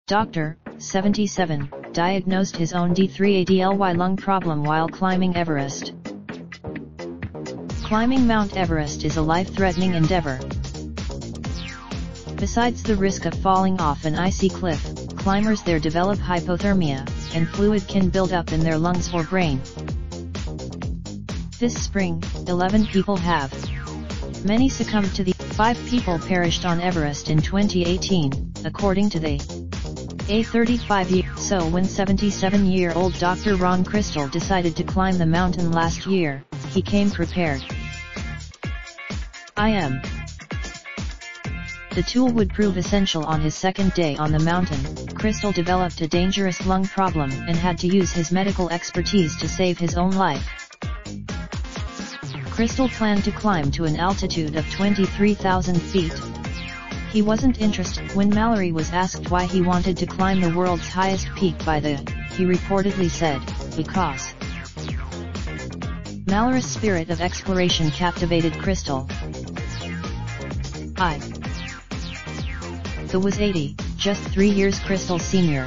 Dr. 77, diagnosed his own D3adly lung problem while climbing Everest. Climbing Mount Everest is a life-threatening endeavor. Besides the risk of falling off an icy cliff, climbers there develop hypothermia, and fluid can build up in their lungs or brain. This spring, 11 people have. Many succumbed to the 5 people perished on Everest in 2018, according to the a 35-year. So when 77-year-old Dr. Ron Crystal decided to climb the mountain last year, he came prepared. The tool would prove essential on his second day on the mountain. Crystal developed a dangerous lung problem and had to use his medical expertise to save his own life. Crystal planned to climb to an altitude of 23,000 feet. He wasn't interested. When Mallory was asked why he wanted to climb the world's highest peak he reportedly said, "Because Mallory's spirit of exploration captivated Crystal." The was 80, just 3 years Crystal's senior.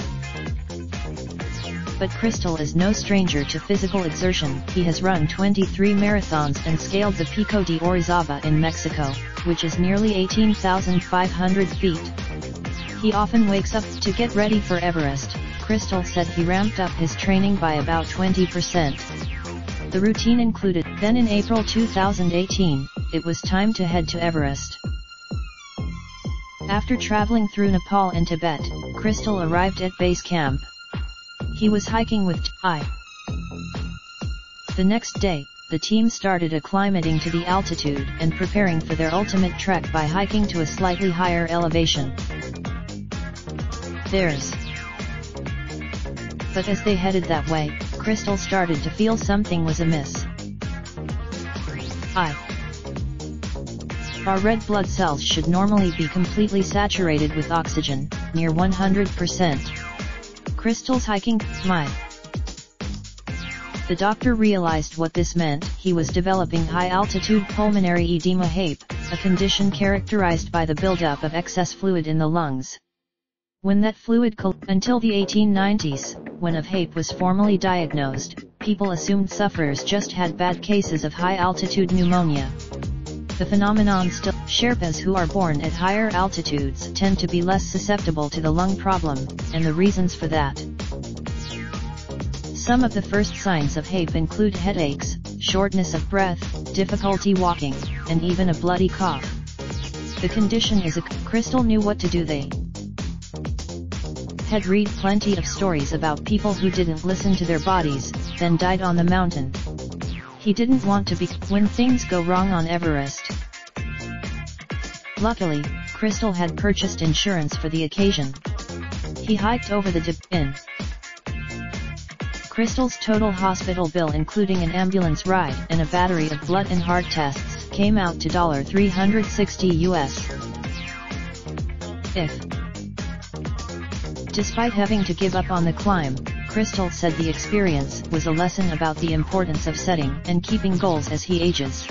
But Crystal is no stranger to physical exertion. He has run 23 marathons and scaled the Pico de Orizaba in Mexico, which is nearly 18,500 feet. He often wakes up to get ready for Everest. Crystal said he ramped up his training by about 20%. The routine included. Then in April 2018, it was time to head to Everest. After traveling through Nepal and Tibet, Crystal arrived at base camp. He was hiking with The next day, the team started acclimating to the altitude and preparing for their ultimate trek by hiking to a slightly higher elevation. But as they headed that way, Crystal started to feel something was amiss. Our red blood cells should normally be completely saturated with oxygen, near 100%. Crystal's hiking, The doctor realized what this meant. He was developing high-altitude pulmonary edema (HAPE), a condition characterized by the buildup of excess fluid in the lungs. When that fluid until the 1890s, when HAPE was formally diagnosed, people assumed sufferers just had bad cases of high-altitude pneumonia. The phenomenon still. Sherpas who are born at higher altitudes tend to be less susceptible to the lung problem, and the reasons for that. Some of the first signs of HAPE include headaches, shortness of breath, difficulty walking, and even a bloody cough. The condition is Crystal knew what to do. They had read plenty of stories about people who didn't listen to their bodies, then died on the mountain. He didn't want to be when things go wrong on Everest. Luckily, Crystal had purchased insurance for the occasion. He hiked over the in. Crystal's total hospital bill, including an ambulance ride and a battery of blood and heart tests, came out to $360 US. Despite having to give up on the climb, Crystal said the experience was a lesson about the importance of setting and keeping goals as he ages.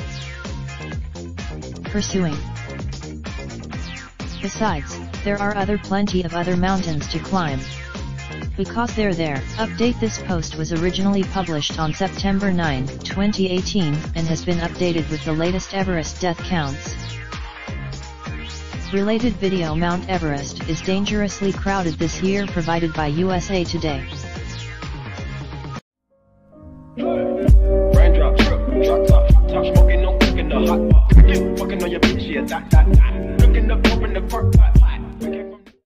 Besides, there are plenty of other mountains to climb. Because they're there. Update. This post was originally published on September 9, 2018, and has been updated with the latest Everest death counts. Related video. Mount Everest is dangerously crowded this year, provided by USA Today. Raindrop, drip, drop top, top smoking, no cooking, the hot pot. Fucking on your bitch, yeah, that.